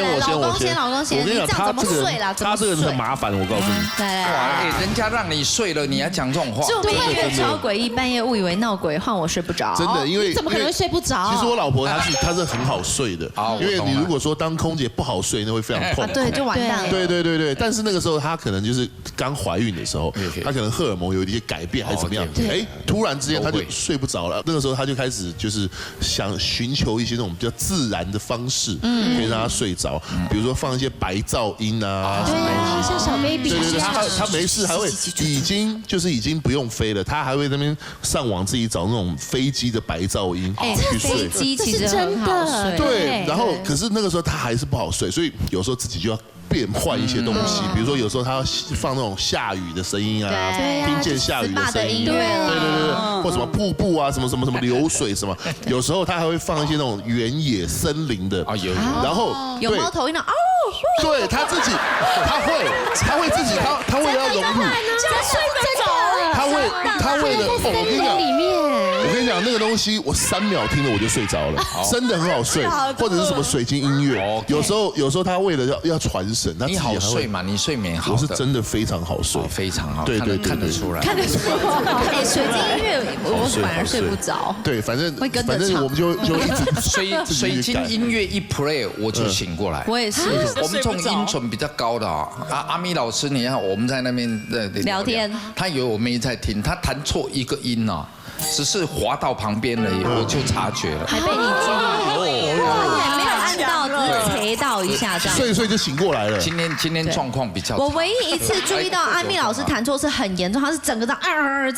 老公先。我跟你讲，他这个人很麻烦，我告诉你。来，人家让你睡了，你还讲这种话。著名音乐超诡异，半夜误以为闹鬼，换我睡不着。真的，因为怎么可能会睡不着？其实我老婆她是很好睡的，因为你如果说当空姐不好睡，那会非常痛苦。对，就完蛋了。对。但是那个时候她可能就是刚怀孕的时候，她可能荷尔蒙有一些改变还是怎么样，突然之间她就睡不着了。那个时候她就开始就是想寻求一些那种比较自然的方式，可以让她睡着，比如说放一些白噪音啊，对啊，像小 baby。对，她没事还会已经不用飞了，她还会在那边上网自己找那种飞机的白噪音去睡。飞机其实很好睡。对，然后可是那个时候她还是不好睡，所以有时候自己就要变换一些东西，比如说有时候他要放那种下雨的声音啊，听见下雨的声音，对，或什么瀑布啊，什么流水什么，有时候他还会放一些那种原野森林的啊，有，然后有猫头鹰的哦，对他自己，他会自己，他为了要融入，他为了我跟你讲那个东西，我3秒听了我就睡着了，真的很好睡，或者是什么水晶音乐，有时候他为了要传神，你好睡嘛，你睡眠好，我是真的非常好睡，非常好，对，看得出来，水晶音乐我反而睡不着，对，反正我们就一直水晶音乐一 play 我就醒过来，我也是，我们这种音准比较高的阿咪老师，你看我们在那边聊天，他以为我没在听，他弹错一个音哦。只是滑到旁边而已，我就察觉了，还被你注意，没有按到，只是捶到一下这样，睡就醒过来了。今天状况比较，我唯一一次注意到阿咪老师弹错是很严重，他是整个这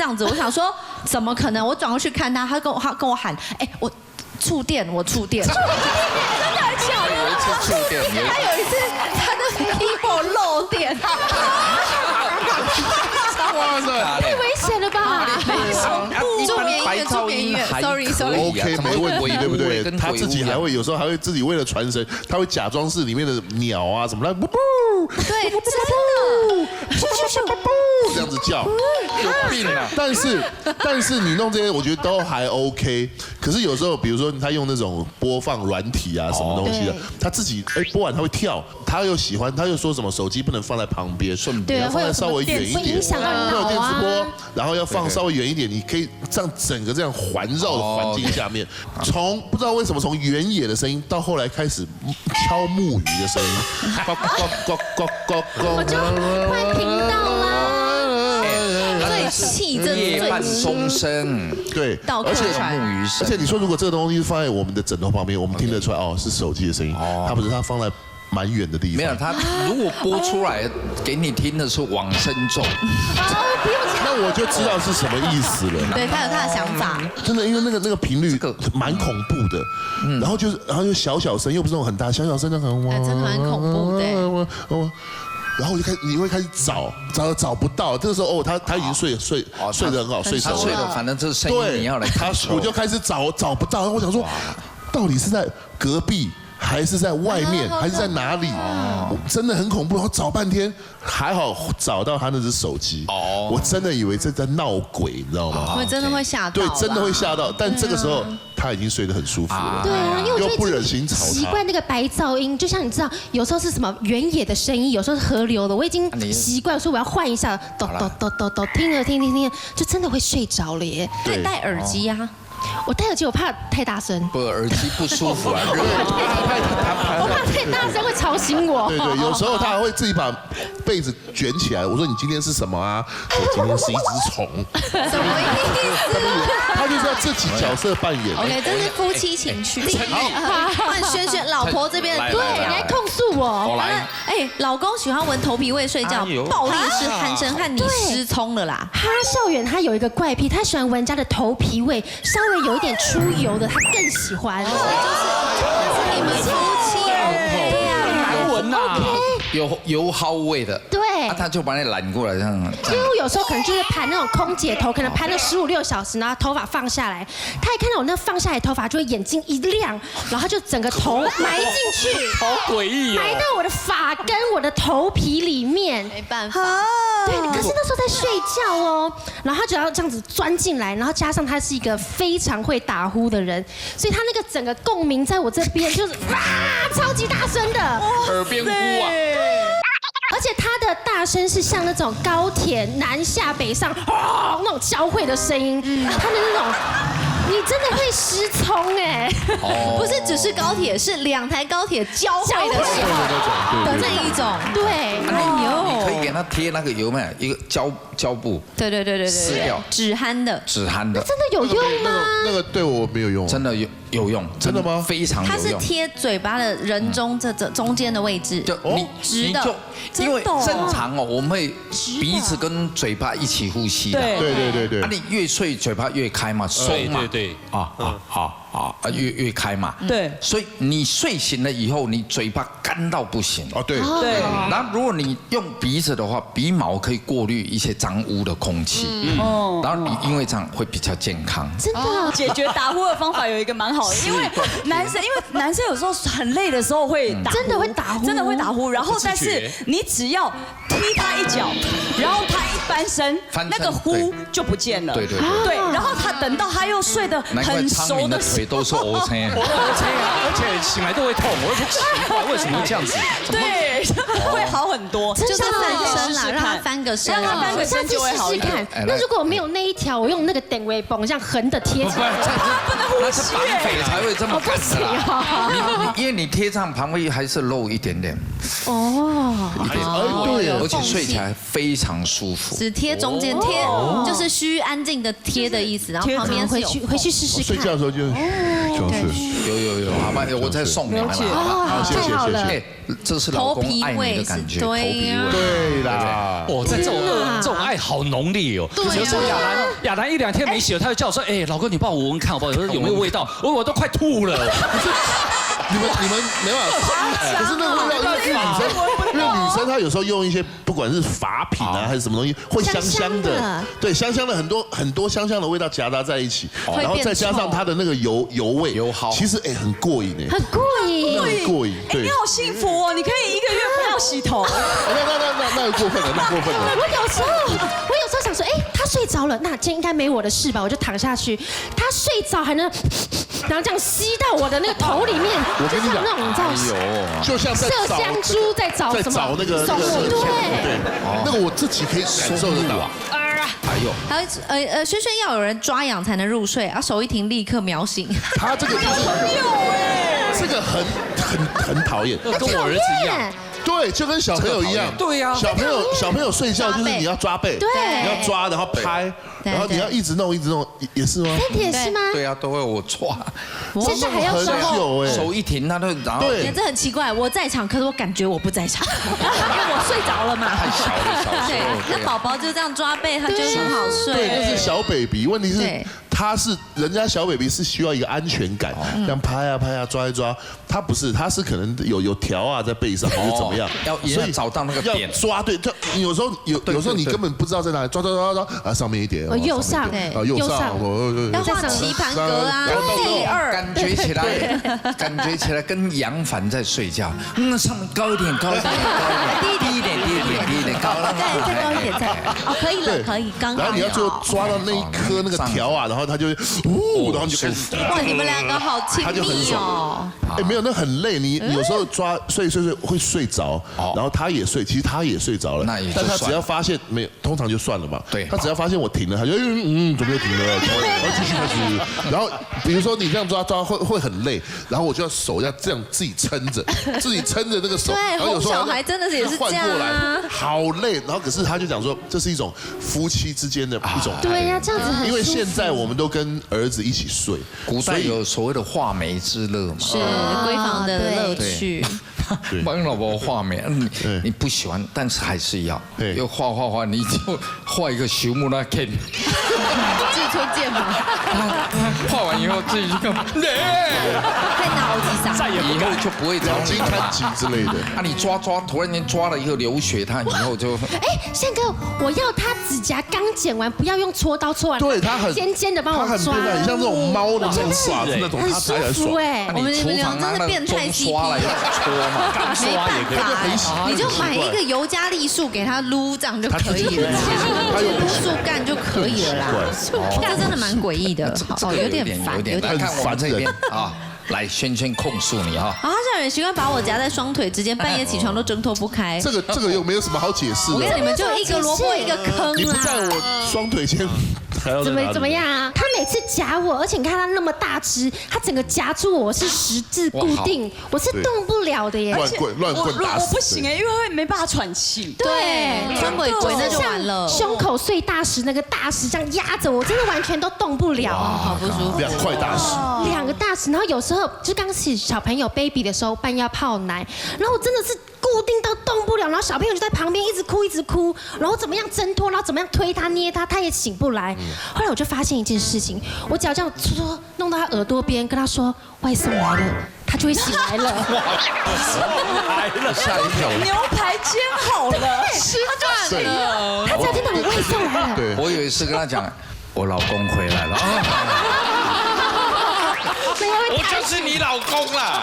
样子，我想说怎么可能？我转过去看他，他跟我喊，我触电，真的很巧，有一次触电，他有一次他的 keyboard 漏电。哇塞，太危险了吧！助眠音乐 ，sorry， OK， 没问题，对不对？他自己有时候还会自己为了传神，他会假装是里面的鸟啊什么的，对，真的，这样子叫，有病啊！但是你弄这些，我觉得都还 OK。可是有时候，比如说他用那种播放软体啊，什么东西的，他自己播完他会跳，他又喜欢，他又说什么手机不能放在旁边，你要放在稍微远一点，会有电磁波，然后要放稍微远一点，你可以让整个这样环绕的环境下面，从不知道为什么从原野的声音到后来开始敲木鱼的声音，我就快听到啦。夜半钟声，对，而且你说如果这个东西放在我们的枕头旁边，我们听得出来哦是手机的声音，它不是，它放在蛮远的地方。没有，它如果播出来给你听的是往生咒，那我就知道是什么意思了。对，他有他的想法。真的，因为那个频率蛮恐怖的，然后又小声，又不是那种很大，小声的很，真的蛮恐怖的。然后你会开始找不到，这个时候他已经睡得很好，睡熟了。他睡了，反正这声音你要来看。我就开始找不到，然后我想说，到底是在隔壁还是在外面，还是在哪里？真的很恐怖，然后找半天，还好找到他那只手机。我真的以为这在闹鬼，你知道吗？会真的会吓到。对，真的会吓到。但这个时候他已经睡得很舒服了。对啊，因为我又不忍心吵他。习惯那个白噪音，就像你知道，有时候是什么原野的声音，有时候是河流的，我已经习惯，说我要换一下，抖，听着，就真的会睡着了耶。对，戴耳机啊。我戴耳机，我怕太大声。不，耳机不舒服啊，我怕太大声会吵醒我。对，有时候他还会自己把被子卷起来。我说你今天是什么啊？我今天是一只虫。什么意思？他就是要自己角色扮演。OK，这是夫妻情趣。好，换轩老婆这边。对，你来控诉我。老公喜欢闻头皮味睡觉，暴力是鼾声和你失聪了啦。哈孝远他有一个怪癖，他喜欢闻人家的头皮味，稍微有一点出油的，他更喜欢。就是你们夫妻对呀，难闻呐，有油耗味的。对，他就把你揽过来这样。因为我有时候可能就是盘那种空姐头，可能盘了15、16小时，然后头发放下来，他一看到我那放下来的头发，就会眼睛一亮，然后他就整个头埋进去，好诡异，埋到我的发根、我的头皮里面。没办法。对，可是那时候在睡觉哦，然后他就要这样子钻进来，然后加上他是一个非常会打呼的人，所以他那个整个共鸣在我这边就是哇，超级大声的。耳边呼啊。而且他的大声是像那种高铁南下北上那种交汇的声音，他的那种，你真的会失聪哎！不是只是高铁，是2台高铁交汇的时候的那一种。对，哎呦，你可以给他贴那个有没有一个胶布？对，撕掉止鼾的。止鼾的，真的有用吗？那个对我没有用，真的有用，真的吗？非常有用。它是贴嘴巴的人中这中间的位置，就直的，因为正常我们会鼻子跟嘴巴一起呼吸的。对。你越睡嘴巴越开嘛，松嘛。对。越开嘛。对。所以你睡醒了以后，你嘴巴干到不行。对。然后如果你用鼻子的话，鼻毛可以过滤一些脏污的空气。然后你因为这样会比较健康。真的。解决打呼的方法有一个蛮好的，因为男生有时候很累的时候会打呼，真的会打呼，然后但是你只要踢他一脚，然后他一翻身，那个呼就不见了。对，然后他等到他又睡得很熟的腿都是 O C 啊，而且醒来都会痛，我就奇怪为什么会这样子？对，会好很多，就是翻身啦，让他翻个身，我下次试试看。那如果我没有那一条，我用那个电位泵，像横的贴起来，不能呼吸。绑匪才会这么干的啦。因为你贴上旁边还是露一点点。对，而且睡起来非常舒服。只贴中间贴，就是虚安静的贴的意思，然后旁边回去试试看。睡觉的时候就是有，好吧，我再送你们了。好，谢谢。这是老公爱你的感觉，头皮味。对啦，在这种爱好浓烈哦。有时候亚楠1、2天没洗了，他就叫我说：“哎，老公，你帮我闻闻看好不好？有没有味道？我都快吐了。”你们没办法，可是那个味道，因为女生她有时候用一些不管是发品啊还是什么东西，会香香的，对，香香的很多香香的味道夹杂在一起，然后再加上它的那个油味，其实很过瘾很过瘾。对，你好幸福哦，你可以1个月不要洗头。那过分了，我有时候想说，他睡着了，那今天应该没我的事吧？我就躺下去，他睡着还能，然后这样吸到我的那个头里面，我跟你讲，那种你知道，就像麝香猪在找什么？那个对，那个我自己可以感受得到。还有轩要有人抓痒才能入睡，手一停立刻秒醒。他这个就是这个很讨厌，跟我儿子一样。对，就跟小朋友一样。对呀，小朋友睡觉就是你要抓背，你要抓，然后拍，然后你要一直弄，也是吗？也是吗？对啊，都会我抓。现在还要很久手一停，他就然后。对，这很奇怪，我在场，可是我感觉我不在场，因为我睡着了嘛。太小了，对，那宝宝就这样抓背，他就很好睡。对，那是小 baby， 问题是他是人家小 baby 是需要一个安全感，这样拍啊抓一抓，他不是，他是可能有条啊在背上或者怎么样，所以找到那个点抓对，有时候你根本不知道在哪里抓啊上面一点，右上右上，要画棋盘格啊，第2，感觉起来跟杨凡在睡觉，上面高一点，低一点，高了，对，再高一点，可以了，可以，刚好。然后你要最后抓到那一颗那个条啊，然后他就然后就开始。哇，你们2个好亲密哦。没有，那很累，你有时候抓睡会睡着，然后他也睡，其实他也睡着了，但他只要发现没有，通常就算了嘛。对，他只要发现我停了，他就准备停了，然后继续开始。然后比如说你这样抓会很累，然后我就要手要这样自己撑着那个手。对，哄小孩真的也是这样啊，好累。然后可是他就讲说，这是一种夫妻之间的一种爱。对呀，这样子很舒服。因为现在我们都跟儿子一起睡，古代有所谓的画眉之乐嘛。是闺房的乐趣。帮老婆画眉，你不喜欢，但是还是要画，你就画一个朽木那 Ken， 自己推荐嘛。画完以后自己去看，太脑子上，再也以后就不会找你看景之类的。你抓，突然间抓了一个流血，他以后就宪哥，我要他指甲刚剪完，不要用戳刀戳完，对他很尖的帮我抓，很像那种猫的那种爪子那种，很舒服哎。我们俩真是变态 CP， 刚刷也可以，你就买一个尤加利树给他撸，这样就可以了，树干就可以了啦。这真的蛮诡异的，有点烦，有点看我们这边啊。来轩轩控诉你哈。啊，他现在有习惯把我夹在双腿之间，半夜起床都挣脱不开。这个又没有什么好解释的。我跟你们就一个萝卜一个坑你不在啦。我双腿间，还要在哪里怎么样啊？他每次夹我，而且你看他那么大只，他整个夹住我是十字固定，我是动不了的耶。乱棍打死。我不行哎，因为会没办法喘气。对，穿鬼鬼那就完了。胸口碎大石那个大石这样压着我，真的完全都动不了，好不舒服。 2块大石2个大石，然后有时候就刚起小朋友 baby 的时候，半夜要泡奶，然后我真的是固定到动不了，然后小朋友就在旁边一直哭，然后怎么样挣脱，然后怎么样推他捏他，他也醒不来。后来我就发现一件事情，我只要这样搓弄到他耳朵边，跟他说外送来了，他就会醒来了。来了，吓一跳。牛排煎好了，吃饭了。他只要听到我外送来了，对，我以为是跟他讲，我老公回来了。我就是你老公啦，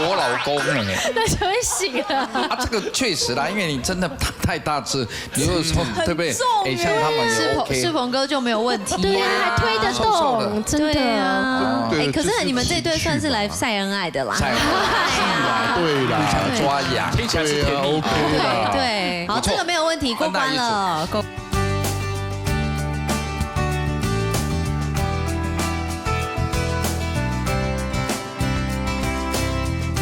我老公哎，那就会醒了。啊，这个确实啦，因为你真的太大只，你有时候对不对？哎，像他们也 OK。是鹏哥就没有问题对呀，还推得动，真对的。啊。对哎，可是你们这对算是来晒恩爱的啦。晒恩爱对啦，想抓痒，听起来是甜蜜。 OK 啦。对，好，这个没有问题，过关了。